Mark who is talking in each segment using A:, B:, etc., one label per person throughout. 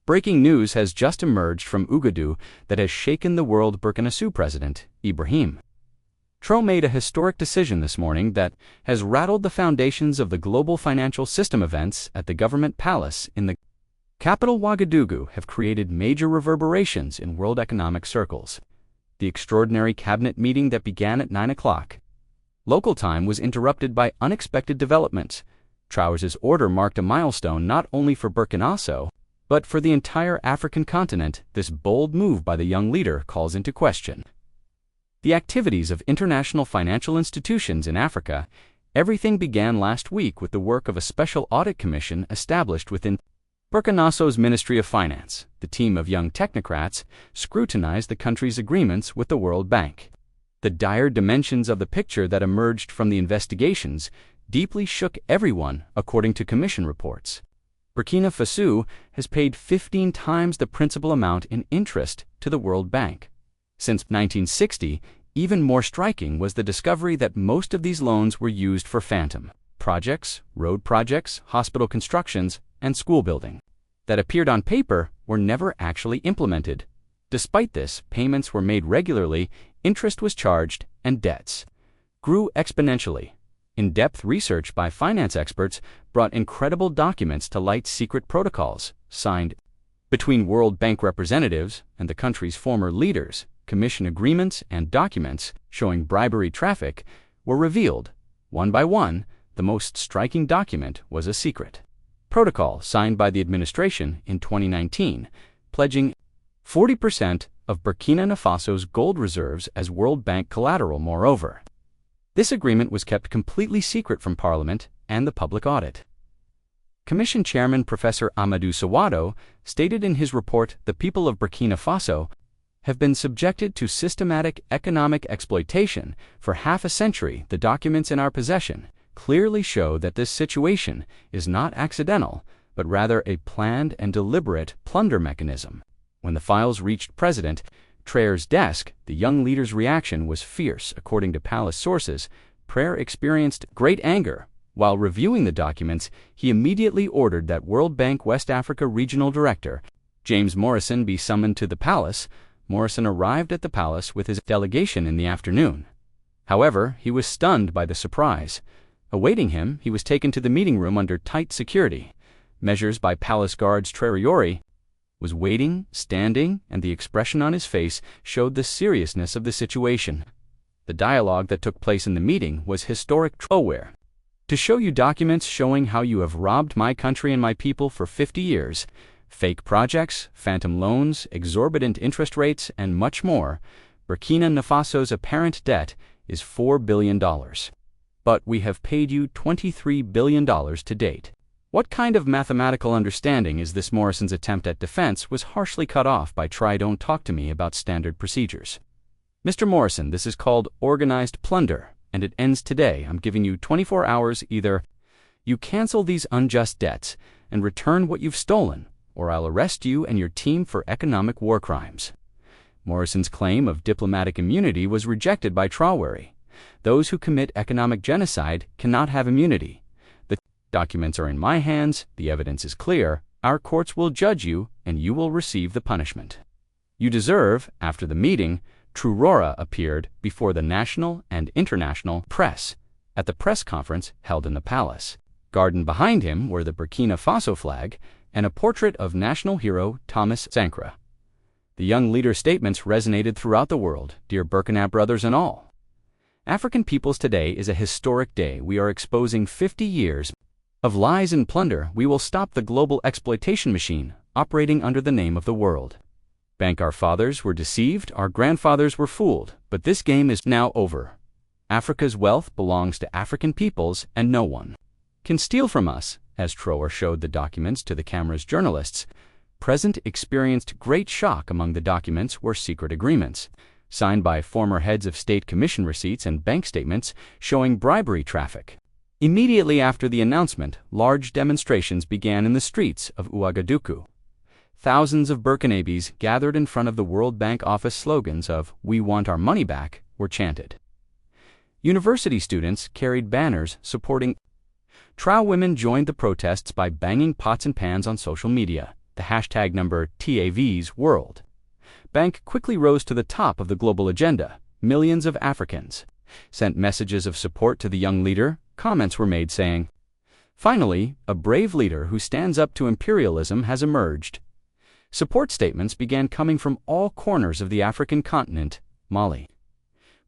A: Breaking news has just emerged from Ouagadougou that has shaken the world. Burkina president, Ibrahim Traoré made a historic decision this morning that has rattled the foundations of the global financial system. Events at the government palace in the capital Ouagadougou have created major reverberations in world economic circles. The extraordinary cabinet meeting that began at 9 o'clock local time was interrupted by unexpected developments. Traorés's order marked a milestone not only for Burkina Faso, but for the entire African continent. This bold move by the young leader calls into question the activities of international financial institutions in Africa. Everything began last week with the work of a special audit commission established within Burkina Faso's Ministry of Finance. The team of young technocrats scrutinized the country's agreements with the World Bank. The dire dimensions of the picture that emerged from the investigations deeply shook everyone, according to commission reports. Burkina Faso has paid 15 times the principal amount in interest to the World Bank. Since 1960, even more striking was the discovery that most of these loans were used for phantom projects, road projects, hospital constructions, and school building that appeared on paper were never actually implemented. Despite this, payments were made regularly, interest was charged, and debts grew exponentially. In-depth research by finance experts brought incredible documents to light. Secret protocols signed between World Bank representatives and the country's former leaders, commission agreements, and documents showing bribery traffic were revealed. One by one, the most striking document was a secret protocol signed by the administration in 2019, pledging 40% of Burkina Faso's gold reserves as World Bank collateral. Moreover, this agreement was kept completely secret from Parliament and the public audit. Commission Chairman Professor Amadou Sawado stated in his report, "The people of Burkina Faso have been subjected to systematic economic exploitation for half a century. The documents in our possession clearly show that this situation is not accidental, but rather a planned and deliberate plunder mechanism." When the files reached President Traoré's desk, the young leader's reaction was fierce. According to palace sources, Traoré experienced great anger. While reviewing the documents, he immediately ordered that World Bank West Africa Regional Director James Morrison be summoned to the palace. Morrison arrived at the palace with his delegation in the afternoon. However, he was stunned by the surprise. Awaiting him, he was taken to the meeting room under tight security measures by palace guards. Traoré was waiting, standing, and the expression on his face showed the seriousness of the situation. The dialogue that took place in the meeting was historic. Traoré, to show you documents showing how you have robbed my country and my people for 50 years, fake projects, phantom loans, exorbitant interest rates, and much more. Burkina Faso's apparent debt is $4 billion. But we have paid you $23 billion to date. What kind of mathematical understanding is this? Morrison's attempt at defense was harshly cut off by "Try don't talk to me about standard procedures." Mr. Morrison, this is called organized plunder, and it ends today. I'm giving you 24 hours. Either you cancel these unjust debts and return what you've stolen, or I'll arrest you and your team for economic war crimes. Morrison's claim of diplomatic immunity was rejected by Traoré. Those who commit economic genocide cannot have immunity. The documents are in my hands, the evidence is clear, our courts will judge you, and you will receive the punishment you deserve. After the meeting, Traoré appeared before the national and international press at the press conference held in the palace. Guarded behind him were the Burkina Faso flag and a portrait of national hero Thomas Sankara. The young leader's statements resonated throughout the world. Dear Burkina brothers and all, African peoples, today is a historic day. We are exposing 50 years of lies and plunder. We will stop the global exploitation machine operating under the name of the World Bank. Our fathers were deceived, our grandfathers were fooled, but this game is now over. Africa's wealth belongs to African peoples, and no one can steal from us. As Traoré showed the documents to the camera's journalists, present experienced great shock. Among the documents were secret agreements signed by former heads of state, commission receipts, and bank statements showing bribery traffic. Immediately after the announcement, large demonstrations began in the streets of Ouagadougou. Thousands of Burkinabés gathered in front of the World Bank office. Slogans of "We want our money back" were chanted. University students carried banners supporting Traoré. Women joined the protests by banging pots and pans on social media. the hashtag number TAV's World Bank quickly rose to the top of the global agenda. Millions of Africans sent messages of support to the young leader. Comments were made saying, "Finally, a brave leader who stands up to imperialism has emerged." Support statements began coming from all corners of the African continent. Mali.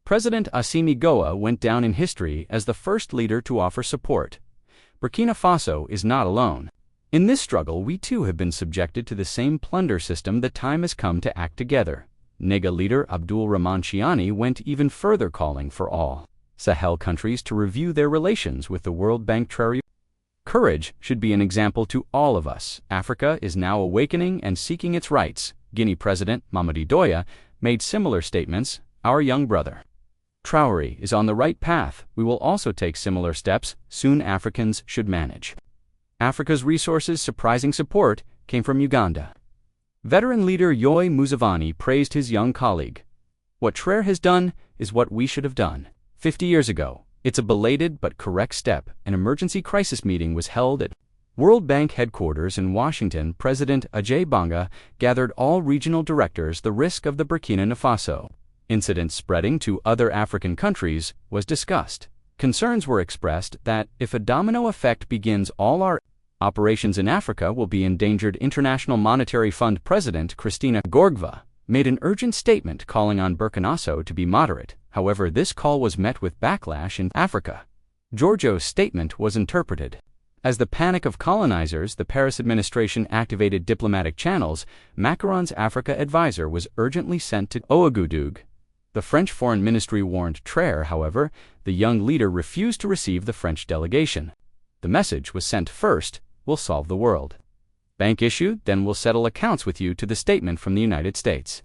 A: President Assimi Goïta went down in history as the first leader to offer support. Burkina Faso is not alone. In this struggle, we too have been subjected to the same plunder system. The time has come to act together. Niger leader Abdul Rahman Chiani went even further, calling for all Sahel countries to review their relations with the World Bank. Traoré. Courage should be an example to all of us. Africa is now awakening and seeking its rights. Guinea President Mamadi Doumbouya made similar statements. Our young brother Traoré is on the right path. We will also take similar steps. Soon Africans should manage Africa's resources. Surprising support came from Uganda. Veteran leader Yoweri Museveni praised his young colleague. What Traoré has done is what we should have done 50 years ago. It's a belated but correct step. An emergency crisis meeting was held at World Bank headquarters in Washington. President Ajay Banga gathered all regional directors. The risk of the Burkina Faso incident spreading to other African countries was discussed. Concerns were expressed that if a domino effect begins, all our operations in Africa will be endangered. International Monetary Fund President Christina Georgieva made an urgent statement calling on Burkina Faso to be moderate. However, this call was met with backlash in Africa. Georgieva's statement was interpreted as the panic of colonizers. The Paris administration activated diplomatic channels. Macron's Africa advisor was urgently sent to Ouagadougou. The French Foreign Ministry warned Traoré. However, the young leader refused to receive the French delegation. The message was sent first: "We'll solve the World Bank issue, then we'll settle accounts with you," to the statement from the United States.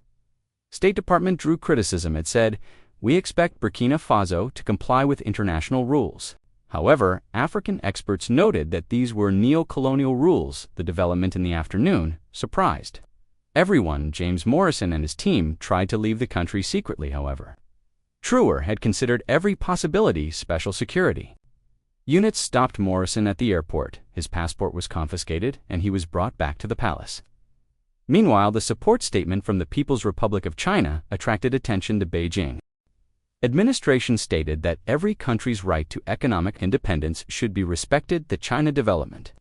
A: State Department drew criticism. It said, "We expect Burkina Faso to comply with international rules." However, African experts noted that these were neo-colonial rules. The development in the afternoon surprised everyone. James Morrison and his team tried to leave the country secretly. However, Traoré had considered every possibility. Special security units stopped Morrison at the airport. His passport was confiscated, and he was brought back to the palace. Meanwhile, the support statement from the People's Republic of China attracted attention. The Beijing administration stated that every country's right to economic independence should be respected. The China Development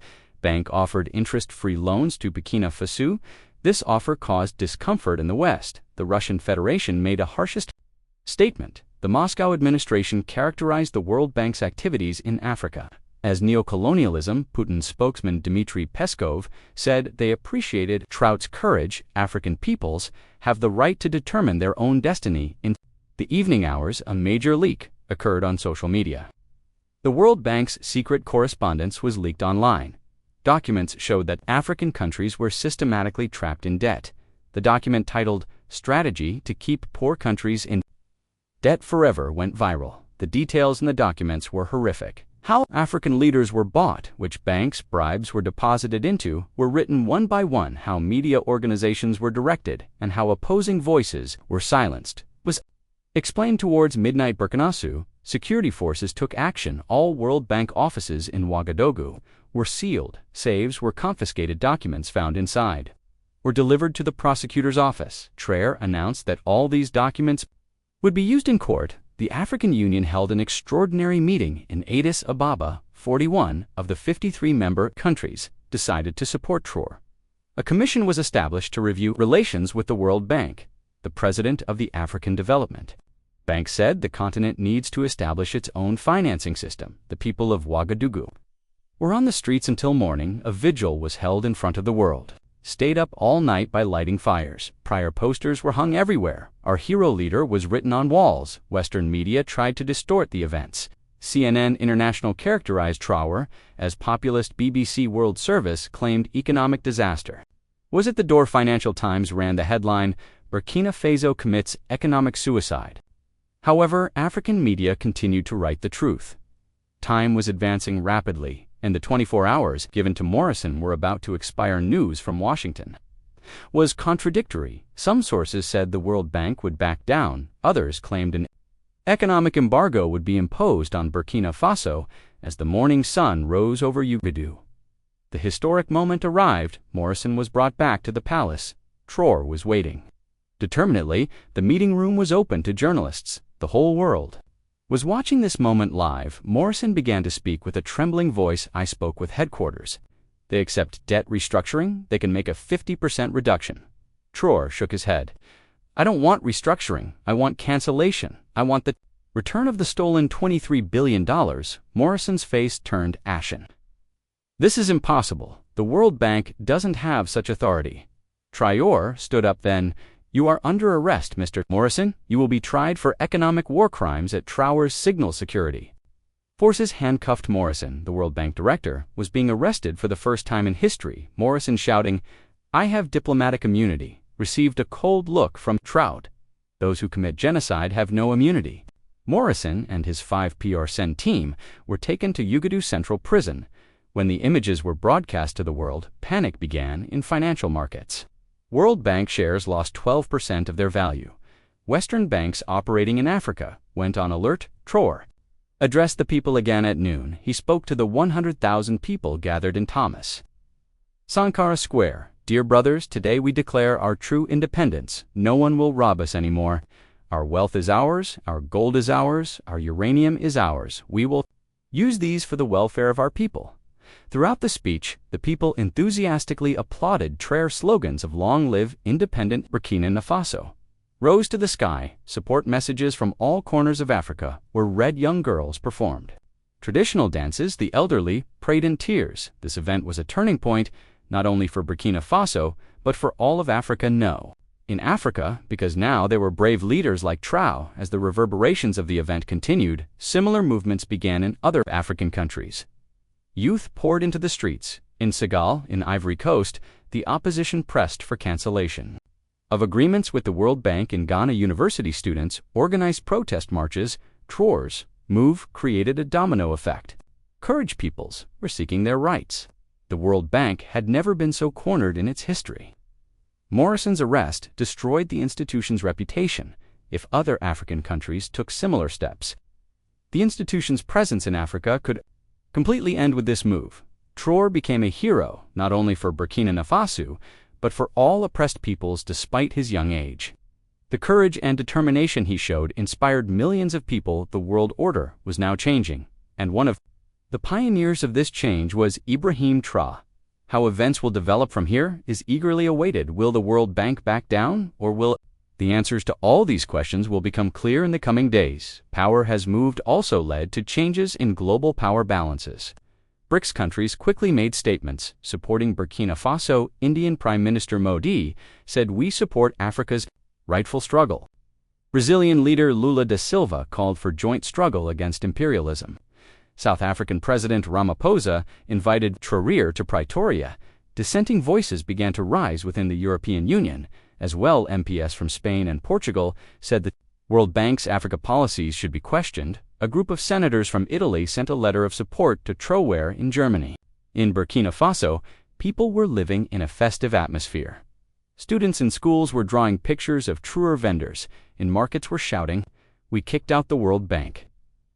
A: Bank offered interest-free loans to Burkina Faso. This offer caused discomfort in the West. The Russian Federation made a harshest statement. The Moscow administration characterized the World Bank's activities in Africa as neocolonialism. Putin's spokesman Dmitry Peskov said they appreciated Traoré's courage. African peoples have the right to determine their own destiny. In the evening hours, a major leak occurred on social media. The World Bank's secret correspondence was leaked online. Documents showed that African countries were systematically trapped in debt. The document, titled "Strategy to Keep Poor Countries in Debt Forever," went viral. The details in the documents were horrific. How African leaders were bought, which banks bribes were deposited into, were written one by one. How media organizations were directed, and how opposing voices were silenced, was explained. Towards midnight, Burkina Faso security forces took action. All World Bank offices in Ouagadougou were sealed. Safes were confiscated. Documents found inside were delivered to the prosecutor's office. Traoré announced that all these documents would be used in court. The African Union held an extraordinary meeting in Addis Ababa. 41 of the 53 member countries decided to support Traoré. A commission was established to review relations with the World Bank. The president of the African Development Bank said the continent needs to establish its own financing system. The people of Ouagadougou were on the streets until morning. A vigil was held in front of the world. Stayed up all night by lighting fires. Prior posters were hung everywhere. "Our hero leader" was written on walls. Western media tried to distort the events. CNN International characterized Traoré as populist. BBC World Service claimed economic disaster was at the door. Financial Times ran the headline, "Burkina Faso commits economic suicide." However, African media continued to write the truth. Time was advancing rapidly, and the 24 hours given to Morrison were about to expire. News from Washington was contradictory. Some sources said the World Bank would back down. Others claimed an economic embargo would be imposed on Burkina Faso as the morning sun rose over Ouagadougou. The historic moment arrived. Morrison was brought back to the palace. Traoré was waiting. Determinedly, the meeting room was open to journalists. The whole world was watching this moment live. Morrison began to speak with a trembling voice. I spoke with headquarters. They accept debt restructuring. They can make a 50% reduction. Traoré shook his head. I don't want restructuring. I want cancellation. I want the return of the stolen $23 billion. Morrison's face turned ashen. This is impossible. The World Bank doesn't have such authority. Traoré stood up then. You are under arrest, Mr. Morrison. You will be tried for economic war crimes at Traoré's signal security. Forces handcuffed Morrison. The World Bank director was being arrested for the first time in history. Morrison shouting, I have diplomatic immunity, received a cold look from Traoré. Those who commit genocide have no immunity. Morrison and his 5% team were taken to Ouagadougou Central Prison. When the images were broadcast to the world, panic began in financial markets. World Bank shares lost 12% of their value. Western banks operating in Africa went on alert. Traoré addressed the people again at noon. He spoke to the 100,000 people gathered in Thomas Sankara Square. Dear brothers, today we declare our true independence. No one will rob us anymore. Our wealth is ours, our gold is ours, our uranium is ours. We will use these for the welfare of our people. Throughout the speech, the people enthusiastically applauded Traoré slogans of long live independent Burkina Faso rose to the sky. Support messages from all corners of Africa where red young girls performed traditional dances. The elderly prayed in tears. This event was a turning point, not only for Burkina Faso, but for all of Africa. In Africa, because now there were brave leaders like Traoré. As the reverberations of the event continued, similar movements began in other African countries. Youth poured into the streets. In Senegal, in Ivory Coast, the opposition pressed for cancellation of agreements with the World Bank. In Ghana, university students organized protest marches. Traoré's move created a domino effect. Courage peoples were seeking their rights. The World Bank had never been so cornered in its history. Morrison's arrest destroyed the institution's reputation. If other African countries took similar steps, the institution's presence in Africa could completely end with this move. Traoré became a hero not only for Burkina Faso, but for all oppressed peoples despite his young age. The courage and determination he showed inspired millions of people. The world order was now changing, and one of the pioneers of this change was Ibrahim Traoré. How events will develop from here is eagerly awaited. Will the World Bank back down, or will the answers to all these questions will become clear in the coming days? Power has moved also led to changes in global power balances. BRICS countries quickly made statements supporting Burkina Faso. Indian Prime Minister Modi said, we support Africa's rightful struggle. Brazilian leader Lula da Silva called for joint struggle against imperialism. South African President Ramaphosa invited Traoré to Pretoria. Dissenting voices began to rise within the European Union. As well, MPs from Spain and Portugal said the World Bank's Africa policies should be questioned. A group of senators from Italy sent a letter of support to Traoré in Germany. In Burkina Faso, people were living in a festive atmosphere. Students in schools were drawing pictures of Traoré vendors. In markets were shouting, we kicked out the World Bank.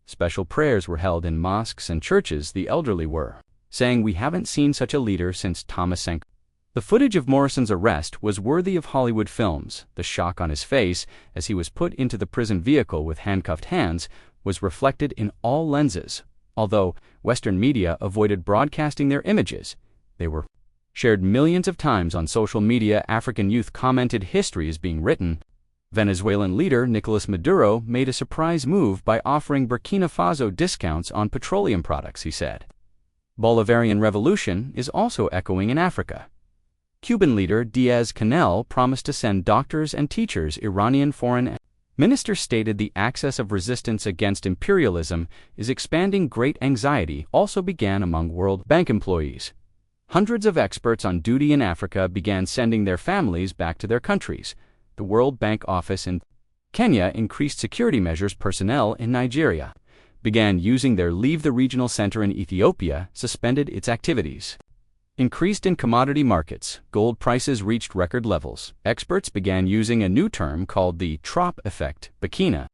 A: Special prayers were held in mosques and churches. The elderly were saying, we haven't seen such a leader since Thomas Sankara. The footage of Morrison's arrest was worthy of Hollywood films. The shock on his face as he was put into the prison vehicle with handcuffed hands was reflected in all lenses. Although Western media avoided broadcasting their images, they were shared millions of times on social media. African youth commented, history is being written. Venezuelan leader Nicolas Maduro made a surprise move by offering Burkina Faso discounts on petroleum products, he said. Bolivarian revolution is also echoing in Africa. Cuban leader Diaz-Canel promised to send doctors and teachers. Iranian foreign minister stated the axis of resistance against imperialism is expanding. Great anxiety also began among World Bank employees. Hundreds of experts on duty in Africa began sending their families back to their countries. The World Bank office in Kenya increased security measures. Personnel in Nigeria began using their leave. The regional center in Ethiopia suspended its activities. Increased in commodity markets. Gold prices reached record levels. Experts began using a new term called the Traoré effect. Burkina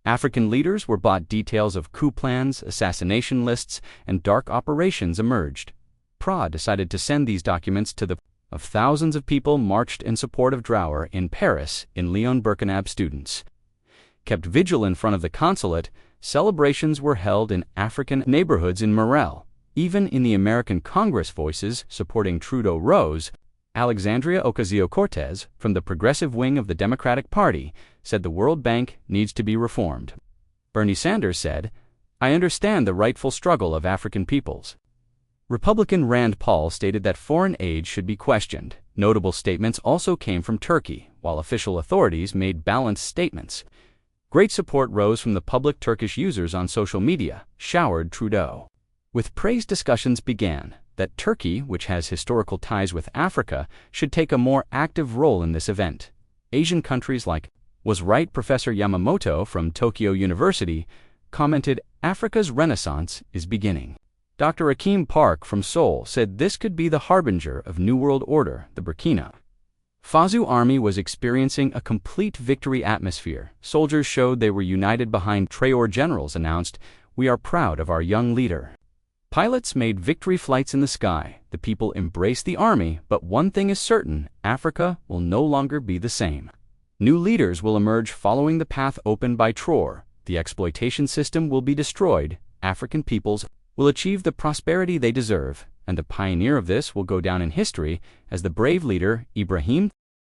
A: African leaders were bought. Details of coup plans, assassination lists, and dark operations emerged. PRA decided to send these documents to the of thousands of people marched in support of Traoré in Paris in Lyon. Burkina students kept vigil in front of the consulate. Celebrations were held in African neighborhoods in Morel. Even in the American Congress, voices supporting Trudeau rose. Alexandria Ocasio-Cortez, from the progressive wing of the Democratic Party, said the World Bank needs to be reformed. Bernie Sanders said, "I understand the rightful struggle of African peoples." Republican Rand Paul stated that foreign aid should be questioned. Notable statements also came from Turkey, while official authorities made balanced statements. Great support rose from the public. Turkish users on social media showered Trudeau with praise. Discussions began that Turkey, which has historical ties with Africa, should take a more active role in this event. Asian countries like was right. Professor Yamamoto from Tokyo University commented, "Africa's renaissance is beginning." Dr. Akeem Park from Seoul said this could be the harbinger of New World Order. The Burkina Faso army was experiencing a complete victory atmosphere. Soldiers showed they were united behind Traoré. Generals announced, "We are proud of our young leader." Pilots made victory flights in the sky. The people embraced the army, but one thing is certain: Africa will no longer be the same. New leaders will emerge following the path opened by Traoré. The exploitation system will be destroyed. African peoples will achieve the prosperity they deserve, and the pioneer of this will go down in history as the brave leader, Ibrahim.